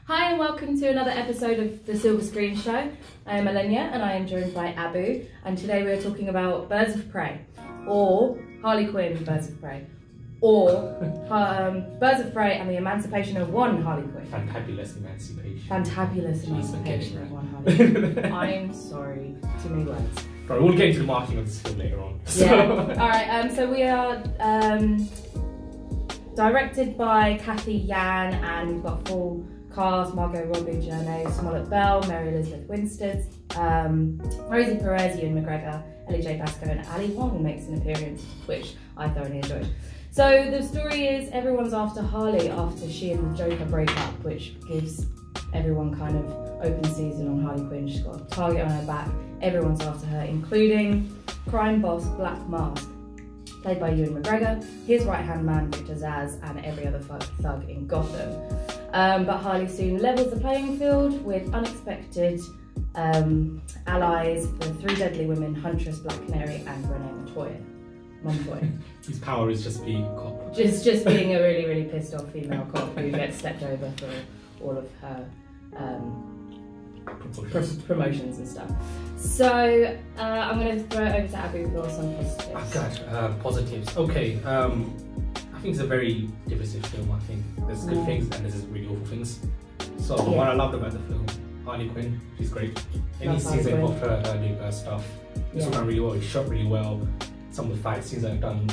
Hi and welcome to another episode of the Silver Screen Show. I am Alenia and I am joined by Abu, and today we are talking about Birds of Prey, or Harley Quinn Birds of Prey, or Birds of Prey and the Emancipation of One Harley Quinn. Fantabulous emancipation. Fantabulous emancipation of One Harley Quinn. I'm sorry, too many words. Right, we'll get into the marketing of this film later on. Yeah. Alright, so we are directed by Kathy Yan, and we've got full cast: Margot Robbie, Janae Smollett-Bell, Mary Elizabeth Winstead, Rosie Perez, Ewan McGregor, Ellie J. Basco, and Ali Wong makes an appearance, which I thoroughly enjoyed. So the story is everyone's after Harley after she and the Joker break up, which gives everyone kind of open season on Harley Quinn. She's got a target on her back. Everyone's after her, including crime boss Black Mask, played by Ewan McGregor, his right-hand man Victor Zsasz, and every other thug in Gotham. But Harley soon levels the playing field with unexpected allies, the three deadly women, Huntress, Black Canary, and Renee Montoya. His power is just being a cop. Just being a really, really pissed off female cop who gets stepped over for all of her promotions and stuff. So I'm going to throw it over to Abu for some positives. Oh God, positives. Okay, I think it's a very divisive film. I think there's good things and there's really awful things. So what I loved about the film, Harley Quinn, she's great. Any season of her doing her stuff, it's done really well. It's shot really well. Some of the fight scenes are done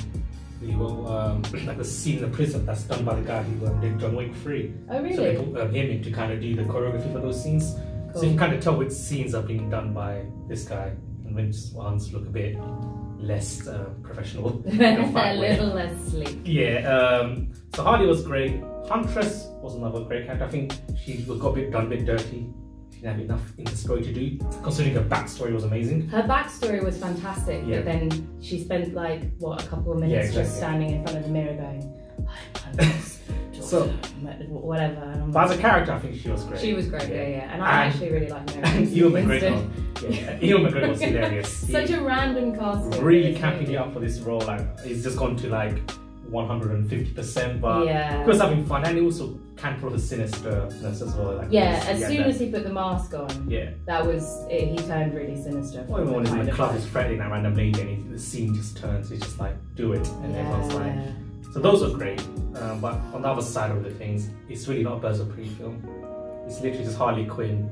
really well. Like the scene in the prison that's done by the guy who did John Wick 3. Oh really? So they put him in to kind of do the choreography for those scenes. Cool. So you can kind of tell which scenes are being done by this guy and which ones look a bit less professional. A little less sleek. Yeah. So Harley was great. Huntress was another great character. I think she got a bit dirty. She didn't have enough in the story to do, considering her backstory was amazing. Her backstory was fantastic, but then she spent like a couple of minutes just standing in front of the mirror going, I'm this so whatever. But as a character, I think she was great. She was great, yeah. And I actually really like her. And Ewan McGregor was hilarious. Such a random casting. Really camping it up for this role. Like he's just gone to like 150%, but he was having fun, and he also can pull the sinisterness as well. Like as soon as he put the mask on, that was it. He turned really sinister. Well, even when he's in the club, he's threatening that random lady, and the scene just turns. He's just like, do it, and everyone's like. So those are great, but on the other side of the things, it's really not a Birds of Prey film. It's literally just Harley Quinn,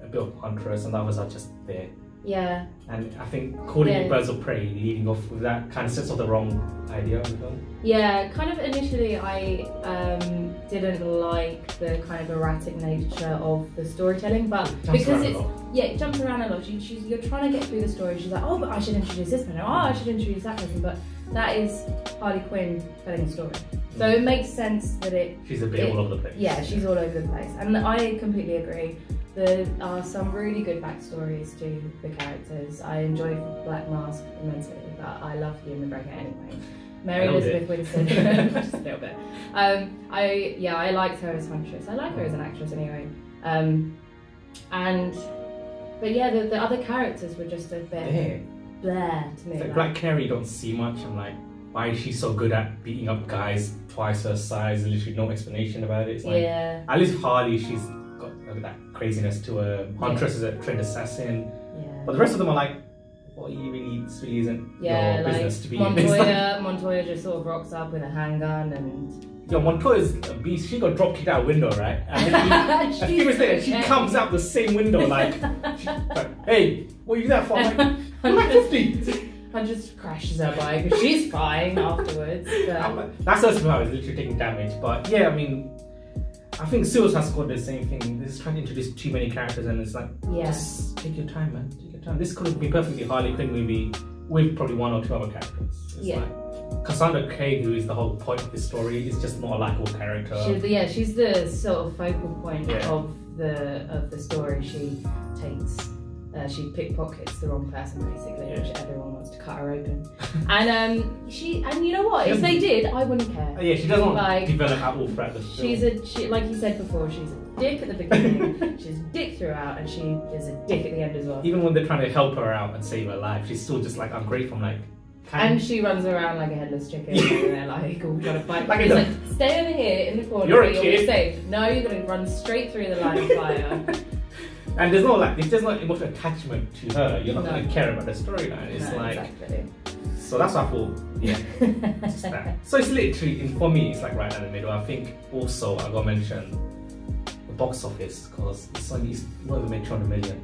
a bit of Huntress, and the others are just there. Yeah. And I think calling it Birds of Prey, leading off with that, kind of sets off the wrong idea of the film. Yeah, kind of initially I didn't like the kind of erratic nature of the storytelling, but because it jumps around a lot. You're trying to get through the story. She's like, oh, but I should introduce this person. Oh, I should introduce that person. But that is Harley Quinn telling a story. So it makes sense that she's a bit all over the place. Yeah, she's all over the place. And I completely agree. There are some really good backstories to the characters. I enjoy Black Mask immensely, but I love Ewan McGregor anyway. Mary Elizabeth Winstead, just a little bit. I liked her as Huntress. I like her as an actress anyway. But yeah, the other characters were just a bit bleh to me. Like Black Canary, you don't see much. I'm like, why is she so good at beating up guys twice her size and literally no explanation about it? It's like, at least Harley, she's got that craziness to her. Huntress is a trained assassin. But the rest of them are like, well, this really isn't your business to be in this. Montoya just sort of rocks up with a handgun and... Yo, Montoya's a beast. She got drop kicked out a window, right? And a few minutes later, she comes out the same window like, hey, what are you there for? I'm like 50. And just crashes her bike. She's fine afterwards. That's her smell, is literally taking damage. But yeah, I mean, I think Suicide Squad did the same thing. They're just trying to introduce too many characters, and it's like, just take your time, man. Take your time. This could have been perfectly Harley Quinn movie with probably one or two other characters. It's like Cassandra Cain, who is the whole point of this story, is just not a likable character. She's the sort of focal point of the story. She pickpockets the wrong person basically, which everyone wants to cut her open. And you know what? If they did, I wouldn't care. She doesn't want to develop at all throughout the film. Like you said before, she's a dick at the beginning, she's a dick throughout, and she is a dick at the end as well. Even when they're trying to help her out and save her life, she's still just like ungrateful. I'm like, And she runs around like a headless chicken, and they're like all trying to fight. Like He's like, stay over here in the corner. You're a you'll kid. be safe. No, you're gonna run straight through the line of fire. And there's no like, if there's no emotional attachment to her, you're not gonna care about the storyline. It's No, like, exactly. so that's what I thought. Yeah, just that. So it's literally, for me, it's like right in the middle. I think also I gotta mention the box office because it's not even made 200 million.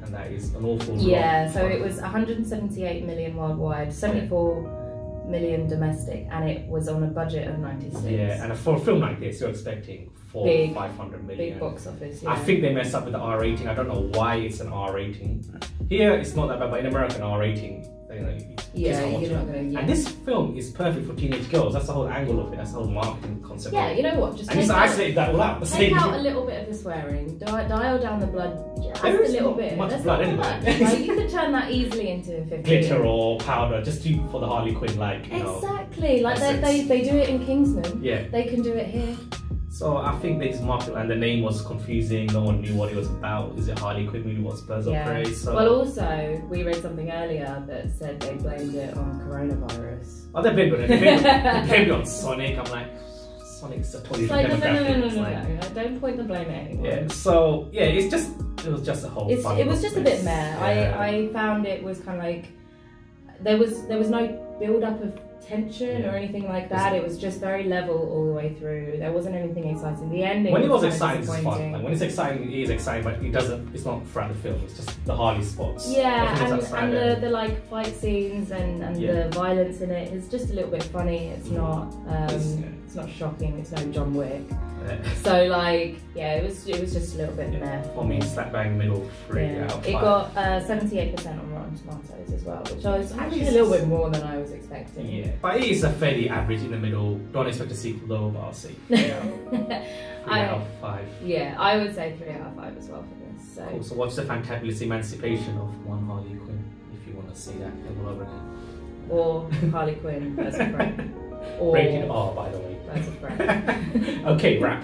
And that is an awful lot. Yeah, so it was 178 million worldwide, 74 million domestic, and it was on a budget of 96. Yeah, and for a film like this, you're expecting 500 million. Big box office, yeah. I think they messed up with the R rating. I don't know why it's an R rating. Here, it's not that bad, but in America, an R rating, you know, yeah, you're not gonna. Yeah. And this film is perfect for teenage girls. That's the whole angle of it. That's the whole marketing concept. Yeah, you know what? Just and just isolate that all out. Take out a little bit of the swearing. Dial down the blood just There a is little not bit. much There's blood not anyway. much. Like, you could turn that easily into 15. Glitter or powder, just do for the Harley Quinn, like you know. Exactly. Like essence. they do it in Kingsman. Yeah. They can do it here. So I think they just marked it, and the name was confusing. No one knew what it was about. Is it Harley Quinn movie? What's Birds of Prey? So. Well, also we read something earlier that said they blamed it on coronavirus. Oh, they blamed it. They blamed it on Sonic. I'm like, Sonic's a totally different demographic. No. Don't point the blame at anyone. Yeah. So yeah, it was just a whole. It was just a bit meh. Yeah. I found it was kind of like there was no build up of tension or anything like that. It was just very level all the way through. There wasn't anything exciting. The ending. When it was kind of exciting, it's fun. disappointing. Like when it's exciting, it is exciting, but it doesn't. It's not throughout the film. It's just the Harley spots. Yeah, and the like fight scenes and the violence in it is just a little bit funny. It's not it's not shocking. It's no John Wick. Yeah. So like it was just a little bit meh. For me, slap bang middle 3 out of 5. It got 78% on Rotten Tomatoes as well, which I was actually a little bit more than I was expecting. Yeah, but it is a fairly average in the middle. Don't expect a sequel though, but I'll say 3 out of 5. Yeah, I would say 3 out of 5 as well for this. So, Cool. So watch the fantabulous emancipation of one Harley Quinn if you want to see that all over again. Or Harley Quinn, Birds of Prey. Or Rated R, by the way. Birds of Prey. Okay, wrap.